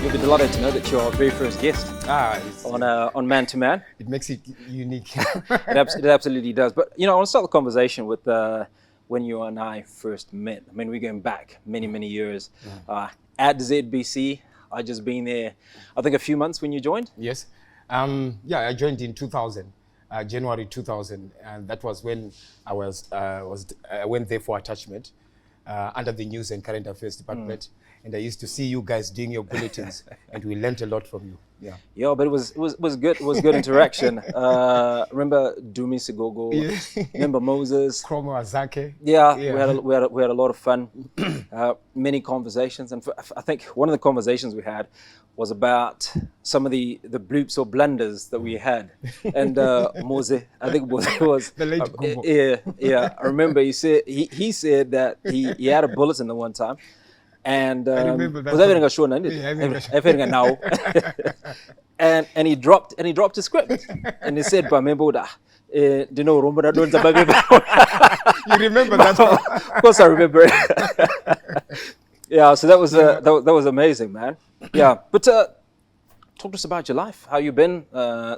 You'll be delighted to know that you're our very first guest on Man to Man. It makes it unique. It absolutely does. But, I want to start the conversation with when you and I first met. I mean, we're going back many, many years. At ZBC, I just been there, I think, a few months when you joined. Yes. I joined in 2000, January 2000. And that was when I went there for attachment under the News and Current Affairs Department. And I used to see you guys doing your bulletins, and we learned a lot from you. Yeah, but it was good. It was good interaction. Remember Dumi Sigogo? Yeah. Remember Moses? Kromo Azake. Yeah. We had a lot of fun. Many conversations, and I think one of the conversations we had was about some of the bloops or blunders that we had. And Mose, I think Mose was the late Gumbo. Yeah. I remember he said that he had a bulletin the one time. And I remember that. Was having a show now. And he dropped his script, and he said, "Ba member da, you remember that? Of course, I remember it. Yeah, so that was amazing, man. Yeah, but talk to us about your life. How you been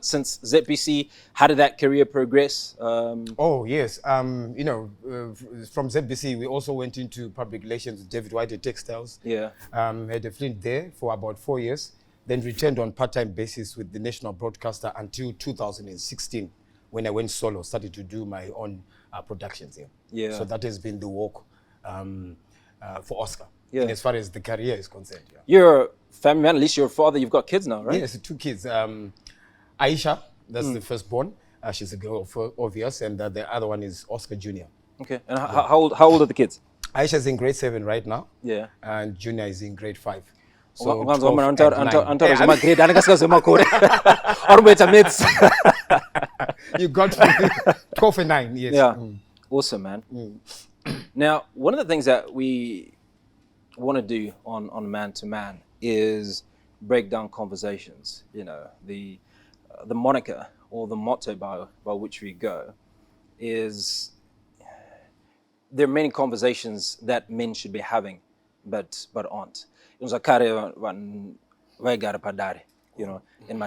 since ZBC? How did that career progress? Oh yes, from ZBC we also went into public relations with David White at Textiles. Yeah. Had a stint there for about 4 years, then returned on part-time basis with the national broadcaster until 2016, when I went solo, started to do my own productions here. Yeah. So that has been the walk for Oscar. Yeah. As far as the career is concerned. Yeah. You're a family man, at least you're a father, you've got kids now, right? Yes, 2 kids. Aisha, that's the firstborn. She's a girl, obvious, and the other one is Oscar Jr. Okay, and how old are the kids? Aisha's in grade 7 right now. Yeah. And Junior is in grade 5. So you got 12 and 9, yes. Yeah, awesome, man. Now, one of the things that we want to do on Man to Man is break down conversations. The moniker or the motto by which we go is there are many conversations that men should be having, but aren't. In my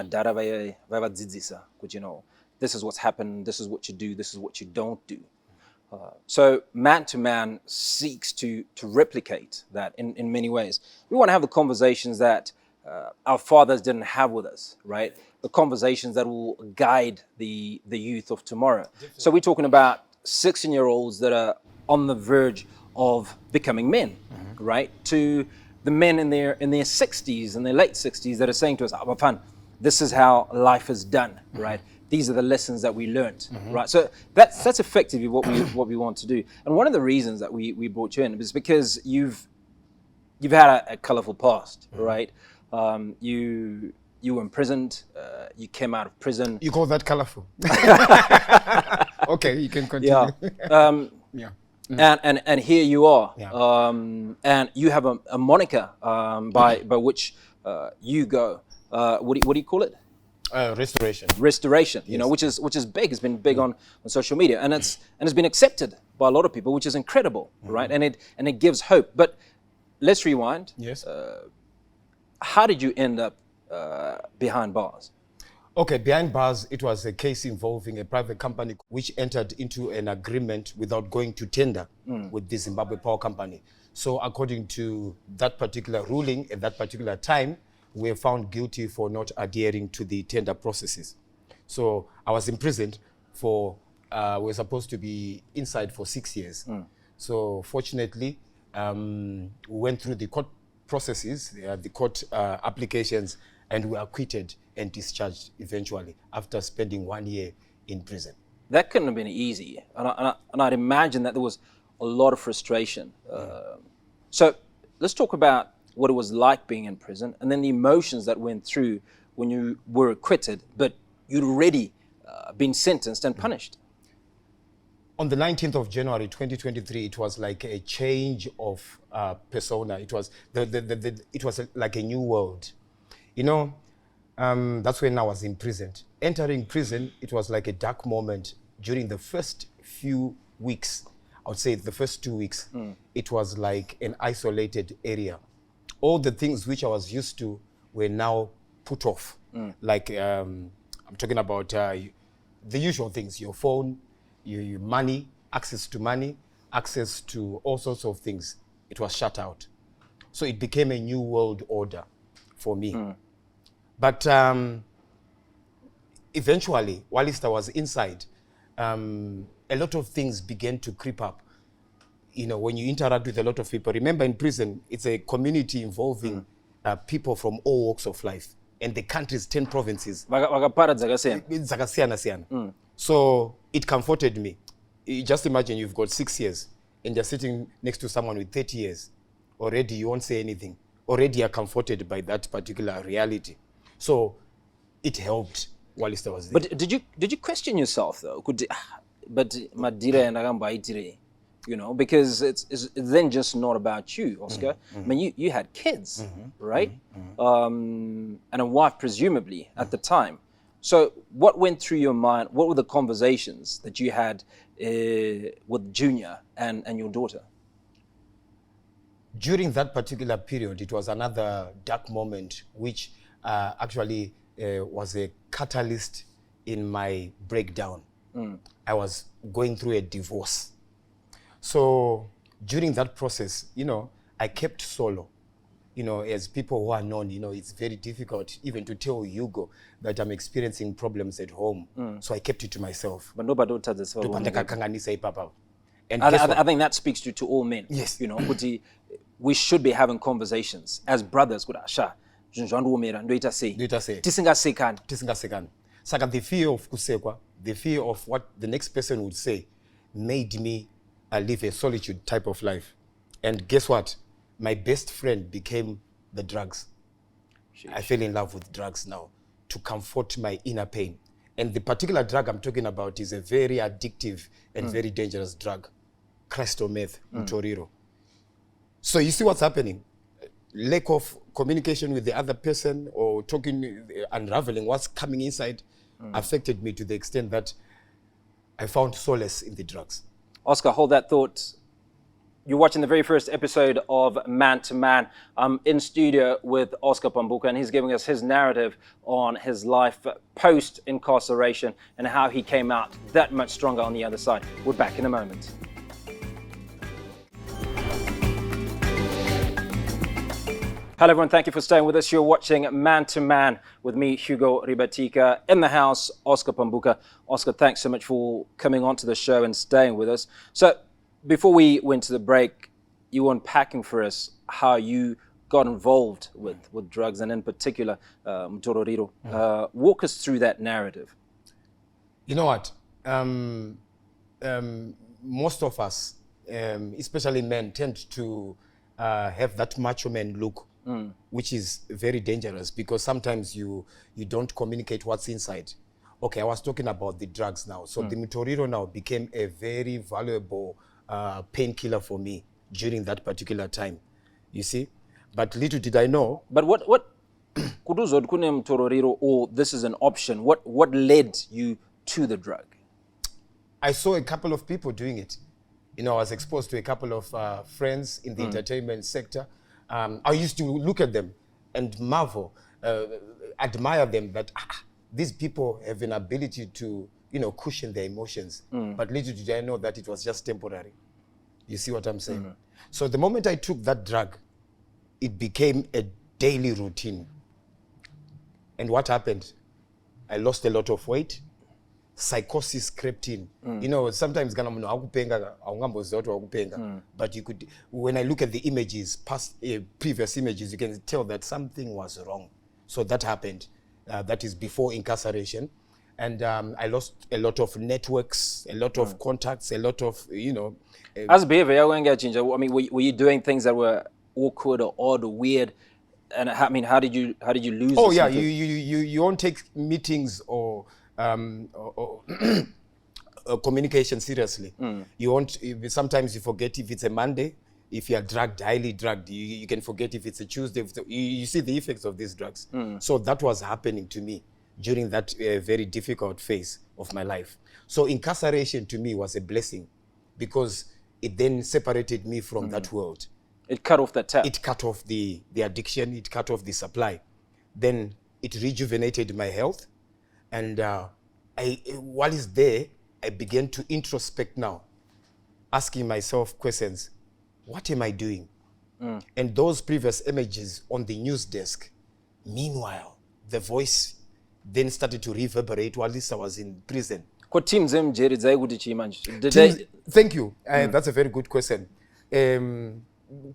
data, this is what's happened, this is what you do, this is what you don't do. So Man to Man seeks to replicate that in many ways. We want to have the conversations that our fathers didn't have with us, right? The conversations that will guide the youth of tomorrow. Definitely. So we're talking about 16-year-olds that are on the verge of becoming men, right? To the men in their 60s and their late 60s that are saying to us, "Abafan, this is how life is done," right? These are the lessons that we learned, right? So that's effectively what we want to do. And one of the reasons that we brought you in is because you've had a colorful past, right? You were imprisoned. You came out of prison. You call that colorful? Okay, you can continue. Yeah. And here you are. Yeah. And you have a moniker by which you go. What do you call it? Restoration, Yes. which is big. It's been big on social media, and it's been accepted by a lot of people, which is incredible, right? And it gives hope. But let's rewind. Yes. How did you end up behind bars? Okay, behind bars, it was a case involving a private company which entered into an agreement without going to tender with the Zimbabwe Power Company. So according to that particular ruling at that particular time, we were found guilty for not adhering to the tender processes. So I was imprisoned for, we were supposed to be inside for 6 years. So fortunately, we went through the court processes, the court applications, and we were acquitted and discharged eventually after spending 1 year in prison. That couldn't have been easy. And I'd imagine that there was a lot of frustration. So let's talk about what it was like being in prison, and then the emotions that went through when you were acquitted, but you'd already been sentenced and punished. On the 19th of January 2023, it was like a change of persona. It was it was like a new world. That's when I was imprisoned. Entering prison, it was like a dark moment. During the first few weeks, I would say the first 2 weeks, it was like an isolated area. All the things which I was used to were now put off. Like I'm talking about the usual things: your phone, your money, access to all sorts of things. It was shut out. So it became a new world order for me. But eventually, whilst I was inside, a lot of things began to creep up. You know, when you interact with a lot of people, remember in prison, it's a community involving people from all walks of life. And the country's 10 provinces. So it comforted me. You just imagine you've got 6 years and you're sitting next to someone with 30 years. Already you won't say anything. Already you're comforted by that particular reality. So it helped whilst I was there. But did you question yourself though? But madire nagamba itire, you know, because it's then just not about you, Oscar. I mean, you had kids, right? And a wife, presumably, at the time. So what went through your mind? What were the conversations that you had with Junior and your daughter? During that particular period, it was another dark moment, which actually was a catalyst in my breakdown. I was going through a divorce. So during that process, you know, I kept solo. You know, as people who are known, you know, it's very difficult even to tell Hugo that I'm experiencing problems at home. So I kept it to myself. But nobody does this. And I think that speaks to all men. Yes. You know, we should be having conversations as brothers. Saka the fear of kusekwa, the fear of what the next person would say made me live a solitude type of life. And guess what? My best friend became the drugs. I fell in love with drugs now to comfort my inner pain. And the particular drug I'm talking about is a very addictive and very dangerous drug, crystal meth, Mutoriro. So you see what's happening? Lack of communication with the other person or talking, unraveling what's coming inside affected me to the extent that I found solace in the drugs. Oscar, hold that thought. You're watching the very first episode of Man to Man. I'm in studio with Oscar Pambuka, and he's giving us his narrative on his life post-incarceration and how he came out that much stronger on the other side. We're back in a moment. Hello everyone, thank you for staying with us. You're watching Man to Man with me, Hugo Ribatika. In the house, Oscar Pambuka. Oscar, thanks so much for coming onto the show and staying with us. So, before we went to the break, you were unpacking for us how you got involved with drugs, and in particular, Mutoriro. Walk us through that narrative. You know what? Most of us, especially men, tend to have that macho man look, which is very dangerous because sometimes you don't communicate what's inside. Okay, I was talking about the drugs now. So the Mutoriro now became a very valuable painkiller for me during that particular time, you see. But little did I know. But what kuduzod kune Mutoriro, or this is an option, what led you to the drug? I saw a couple of people doing it. You know, I was exposed to a couple of friends in the entertainment sector. I used to look at them and marvel, admire them that these people have an ability to, you know, cushion their emotions. But little did I know that it was just temporary. You see what I'm saying? So the moment I took that drug, it became a daily routine. And what happened? I lost a lot of weight. Psychosis crept in. You know, sometimes but you could, when I look at the images, previous images, you can tell that something was wrong. So that happened. That is before incarceration. And I lost a lot of networks, a lot of contacts, a lot of, you know. As behavior, I mean, were you doing things that were awkward or odd or weird? And I mean, how did you lose? Oh yeah, you won't take meetings or communication seriously. You won't. Sometimes you forget if it's a Monday. If you are drugged, highly drugged, you can forget if it's a Tuesday. You see the effects of these drugs. So that was happening to me during that very difficult phase of my life. So incarceration to me was a blessing because it then separated me from that world. It cut off that tap. It cut off the addiction. It cut off the supply. then it rejuvenated my health. And while it's there, I began to introspect now, asking myself questions. What am I doing? And those previous images on the news desk, meanwhile, the voice then started to reverberate while I was in prison. What teams mjeri dzai kuti chi manje? Did Teams- they Thank you. That's a very good question.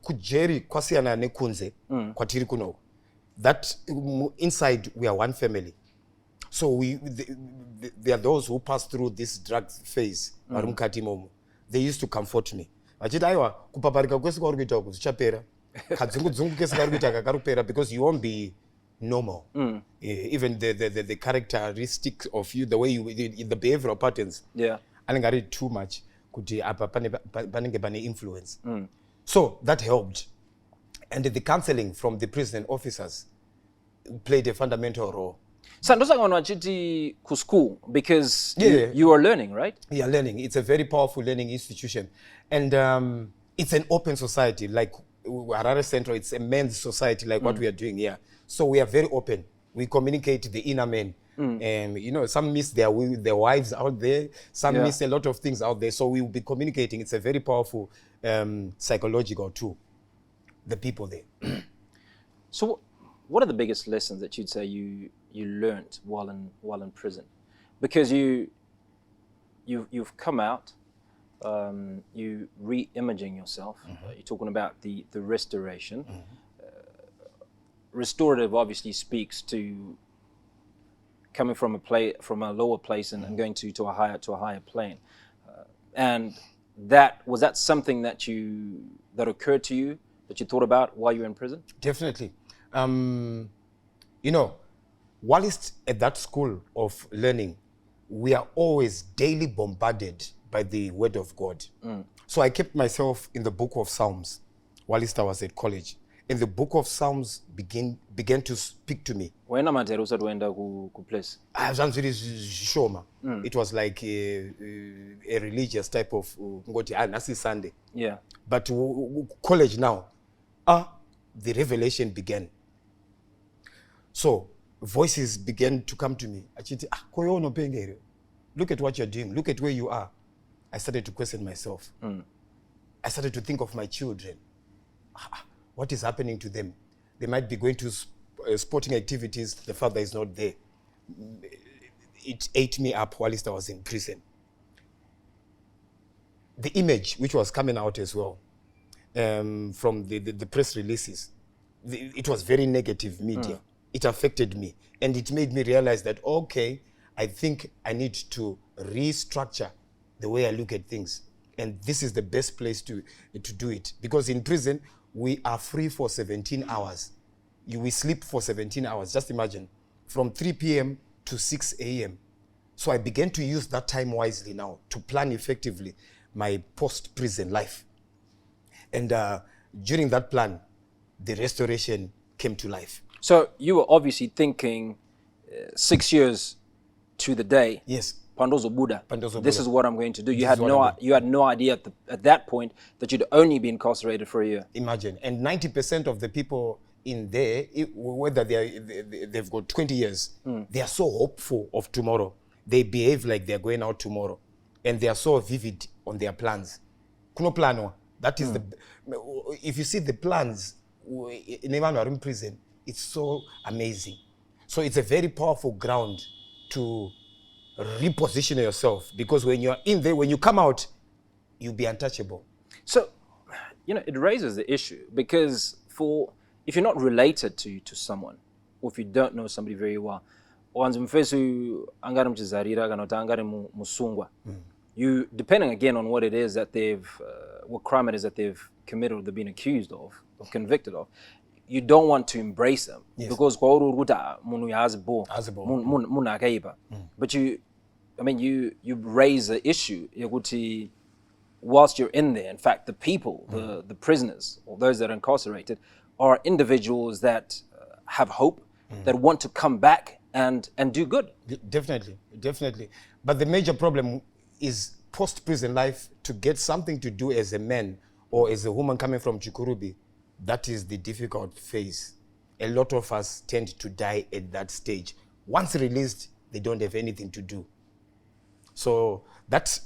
Kujeri kwasiyana nekunze kwatiri kuno. That inside we are one family. So there are those who pass through this drug phase. They used to comfort me. Vachiti aiwa kupaparika kwese kwauri kuita uku zvichapera. Kadzungu kese kari kuita kakarupera, because you won't be normal. Even the characteristics of you, the way you, the behavioral patterns. Yeah. Anenge ari too much kuti apa panenge pane influence. So that helped. And the counseling from the prison officers played a fundamental role. So ndosaka vanhu vachiti ku school because Yeah. you are learning, right? Yeah, learning. It's a very powerful learning institution. And it's an open society. Like Harare Central, it's a men's society like what we are doing here. So we are very open. We communicate the inner men. You know, some miss their wives out there. Some miss a lot of things out there. So we will be communicating. It's a very powerful psychological tool. The people there. So what are the biggest lessons that you'd say you learnt while in prison? Because you've come out, you re-imaging yourself. You're talking about the restoration. Restorative obviously speaks to coming from a lower place and going to a higher plane. And that was that something that occurred to you, that you thought about while you were in prison? Definitely. You know, whilst at that school of learning, we are always daily bombarded by the word of God. So I kept myself in the book of Psalms whilst I was at college. And the book of Psalms began to speak to me. When amatero usati wenda ku place? It was like a religious type of nasi Sunday. Yeah. But college now, the revelation began. So voices began to come to me. Look at what you're doing. Look at where you are. I started to question myself. I started to think of my children. What is happening to them? They might be going to sporting activities. The father is not there. It ate me up whilst I was in prison. The image which was coming out as well from the press releases, it was very negative media. It affected me. And it made me realize that, okay, I think I need to restructure the way I look at things. And this is the best place to do it. Because in prison, we are free for 17 hours. We sleep for 17 hours. Just imagine, from 3 p.m. to 6 a.m. So I began to use that time wisely now to plan effectively my post-prison life. And during that plan, the restoration came to life. So you were obviously thinking 6 years to the day. Yes. Pandozo Buddha. Pandozo This Buddha. is what I'm going to do. You had no idea at that point that you'd only be incarcerated for a year. Imagine. And 90% of the people in there, whether they've got 20 years, they are so hopeful of tomorrow. They behave like they're going out tomorrow. And they are so vivid on their plans. Kuno plano. That is if you see the plans in in prison, it's so amazing. So it's a very powerful ground to reposition yourself, because when you're in there, when you come out, you'll be untouchable. So, you know, it raises the issue, because if you're not related to someone, or if you don't know somebody very well, you, depending again on what it is that what crime it is that they've committed or they've been accused of or convicted of, you don't want to embrace them. Yes. Because but you raise the issue whilst you're in there. In fact, the people, the prisoners, or those that are incarcerated, are individuals that have hope, that want to come back and do good. Definitely. But the major problem is post-prison life, to get something to do as a man or as a woman coming from Chikurubi. That is the difficult phase. a lot of us tend to die at that stage. Once released, they don't have anything to do. So that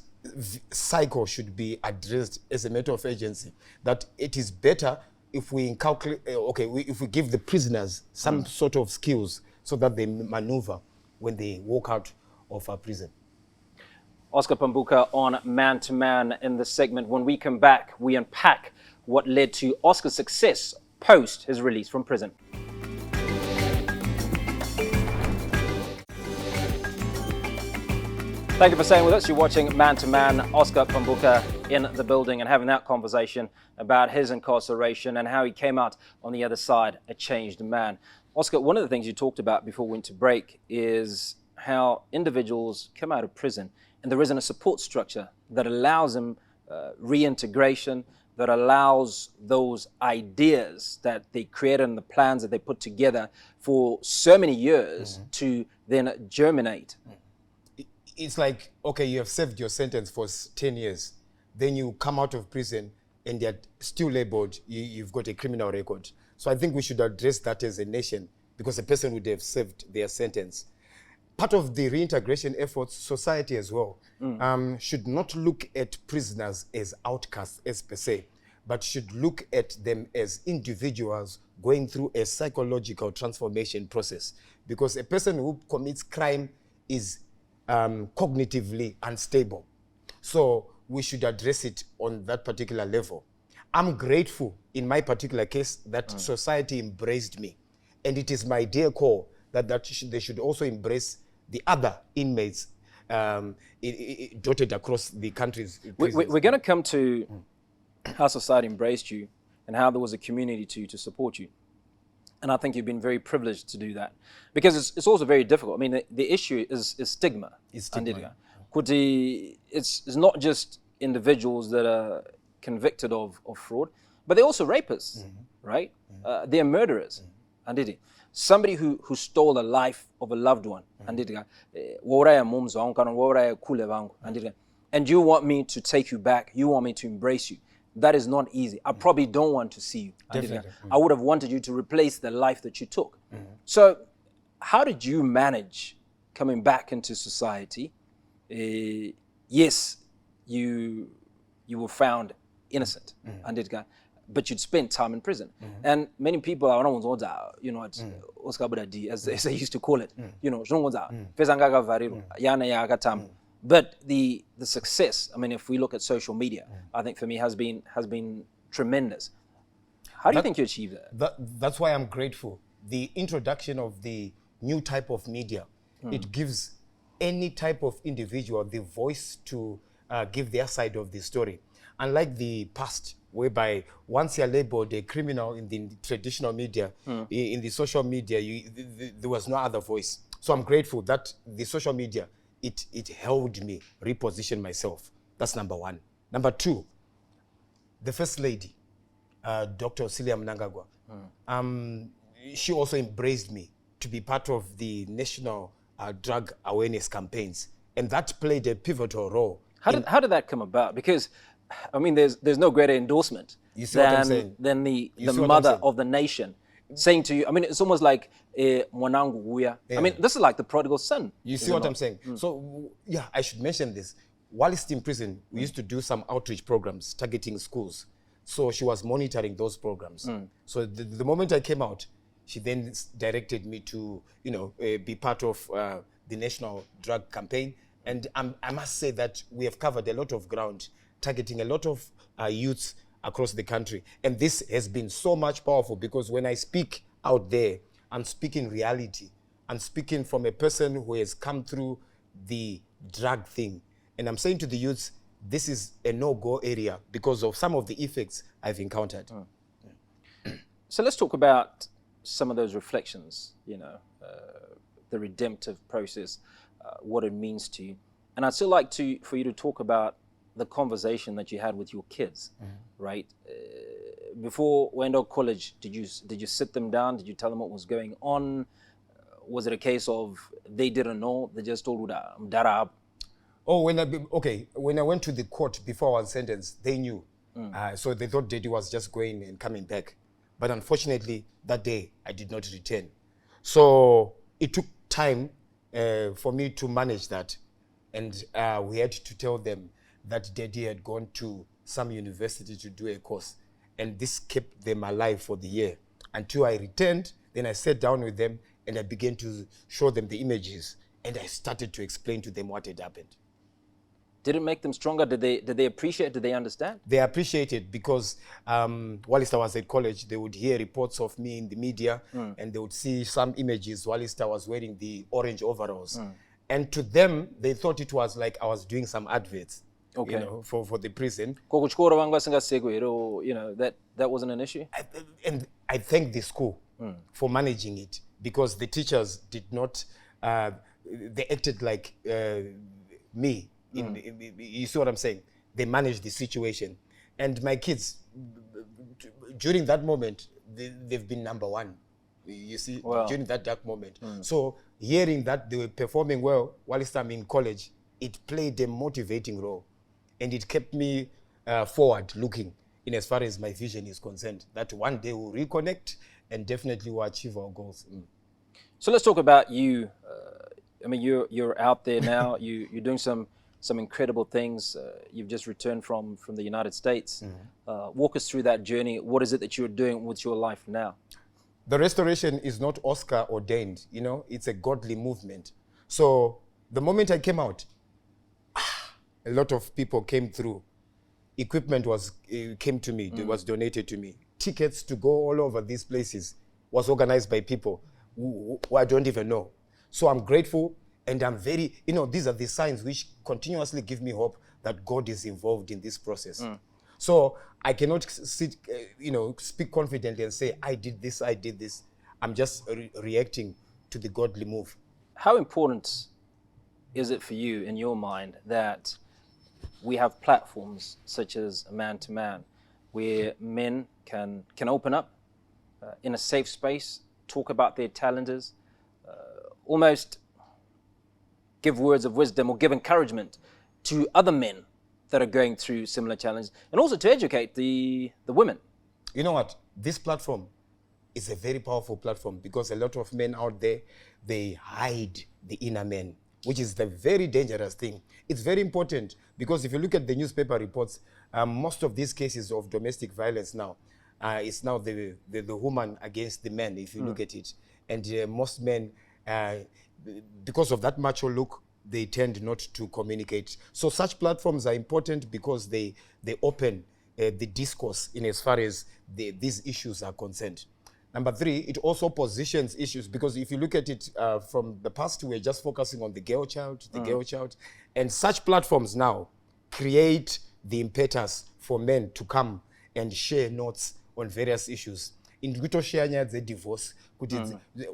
cycle should be addressed as a matter of urgency, that it is better if we if we give the prisoners some sort of skills so that they maneuver when they walk out of a prison. Oscar Pambuka on Man to Man in this segment. When we come back, we unpack what led to Oscar's success post his release from prison. Thank you for staying with us. You're watching Man to Man. Oscar Pambuka in the building and having that conversation about his incarceration and how he came out on the other side a changed man. Oscar, one of the things you talked about before we went to break is how individuals come out of prison and there isn't a support structure that allows them reintegration, that allows those ideas that they created and the plans that they put together for so many years to then germinate. It's like, okay, you have served your sentence for 10 years. Then you come out of prison and you're still labeled, you've got a criminal record. So I think we should address that as a nation because a person would have served their sentence. Part of the reintegration efforts, society as well, should not look at prisoners as outcasts as per se, but should look at them as individuals going through a psychological transformation process. Because a person who commits crime is cognitively unstable. So we should address it on that particular level. I'm grateful in my particular case that society embraced me. And it is my dear call that they should also embrace the other inmates dotted across the country's prisons. We're going to come to how society embraced you and how there was a community to support you. And I think you've been very privileged to do that because it's also very difficult. I mean, the issue is stigma. It's stigma. It's not just individuals that are convicted of fraud, but they're also rapists, right? They're murderers. Somebody who stole the life of a loved one. And you want me to take you back. You want me to embrace you. That is not easy. I probably don't want to see you. I would have wanted you to replace the life that you took. So how did you manage coming back into society? Yes, you were found innocent, but you'd spent time in prison. And many people are, as they used to call it, but the success, I mean, if we look at social media, I think for me has been tremendous. How do you think you achieved that? That's why I'm grateful. The introduction of the new type of media, it gives any type of individual the voice to give their side of the story. Unlike the past, whereby once you're labeled a criminal in the traditional media, in the social media, there was no other voice. So I'm grateful that the social media, it helped me reposition myself. That's number one. Number two, the First Lady, Dr. Celia Mnangagwa, she also embraced me to be part of the national drug awareness campaigns. And that played a pivotal role. How did that come about? Because, I mean, there's no greater endorsement than the mother of the nation saying to you, I mean, it's almost like mwanangu wuya. I mean, this is like the prodigal son. You see what I'm saying? So, yeah, I should mention this. While still in prison, we used to do some outreach programs targeting schools. So she was monitoring those programs. So the moment I came out, she then directed me to, be part of the national drug campaign. And I must say that we have covered a lot of ground, targeting a lot of youths across the country. And this has been so much powerful because when I speak out there, I'm speaking reality. I'm speaking from a person who has come through the drug thing. And I'm saying to the youths, this is a no-go area because of some of the effects I've encountered. So let's talk about some of those reflections, the redemptive process, what it means to you. And I'd still like for you to talk about the conversation that you had with your kids, right? Before Wendell College, did you sit them down? Did you tell them what was going on? Was it a case of they didn't know? They just told you that? Oh, when I went to the court before I was sentenced, they knew. So they thought Daddy was just going and coming back. But unfortunately, that day, I did not return. So it took time for me to manage that. And we had to tell them that Daddy had gone to some university to do a course. And this kept them alive for the year. Until I returned, then I sat down with them and I began to show them the images. And I started to explain to them what had happened. Did it make them stronger? Did they appreciate it? Did they understand? They appreciated because whilst I was at college, they would hear reports of me in the media and they would see some images whilst I was wearing the orange overalls. And to them, they thought it was like I was doing some adverts, Okay. you know, for the prison. Kokuchikora wanga singasekwera, or that wasn't an issue. And I thank the school for managing it because the teachers did not, they acted like me. You see what I'm saying? They managed the situation. And my kids, during that moment, they've been number one. You see, Wow. during that dark moment. So hearing that they were performing well whilst I'm in college, it played a motivating role. And it kept me forward looking in as far as my vision is concerned, that one day we'll reconnect and definitely we'll achieve our goals. So let's talk about you. I mean, you're out there now. You're doing some incredible things. You've just returned from the United States. Walk us through that journey. What is it that you're doing with your life now? The restoration is not Oscar ordained, you know, it's a godly movement. So the moment I came out, a lot of people came through. Equipment came to me, it was donated to me. Tickets to go all over these places was organized by people who I don't even know. So I'm grateful and I'm very, these are the signs which continuously give me hope that God is involved in this process. So I cannot sit, speak confidently and say, I did this. I'm just reacting to the godly move. How important is it for you in your mind that we have platforms such as Man to Man where men can open up in a safe space, talk about their challenges, almost give words of wisdom or give encouragement to other men that are going through similar challenges, and also to educate the women? You know what? This platform is a very powerful platform because a lot of men out there, they hide the inner men, which is the very dangerous thing. It's very important because if you look at the newspaper reports, most of these cases of domestic violence now, it's now the woman against the man, if you look at it. And most men, because of that macho look, they tend not to communicate. So such platforms are important because they open the discourse in as far as these issues are concerned. Number three, it also positions issues because if you look at it from the past, we're just focusing on the girl child, and such platforms now create the impetus for men to come and share notes on various issues. Indikutoshare nyaya dzedivorce kuti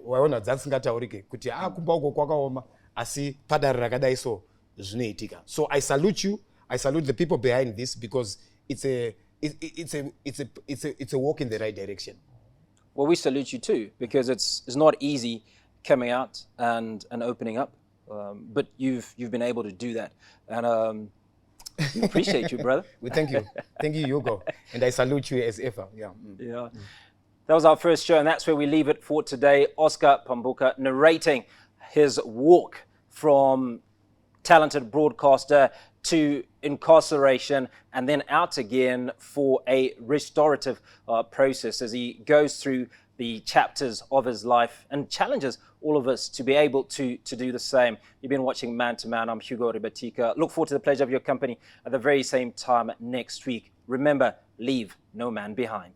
waona dzasingataurike kuti kumba uko kwakaoma asi padare rakadai so zvinoitika. So I salute you. I salute the people behind this because it's a walk in the right direction. Well, we salute you too because it's not easy coming out and opening up, but you've been able to do that, and we appreciate you, brother. We thank you, Hugo, and I salute you as ever. Yeah. That was our first show, and that's where we leave it for today. Oscar Pambuka narrating his walk from talented broadcaster to incarceration and then out again for a restorative process as he goes through the chapters of his life and challenges all of us to be able to do the same. You've been watching Man to Man. I'm Hugo Ribatika. Look forward to the pleasure of your company at the very same time next week. Remember, leave no man behind.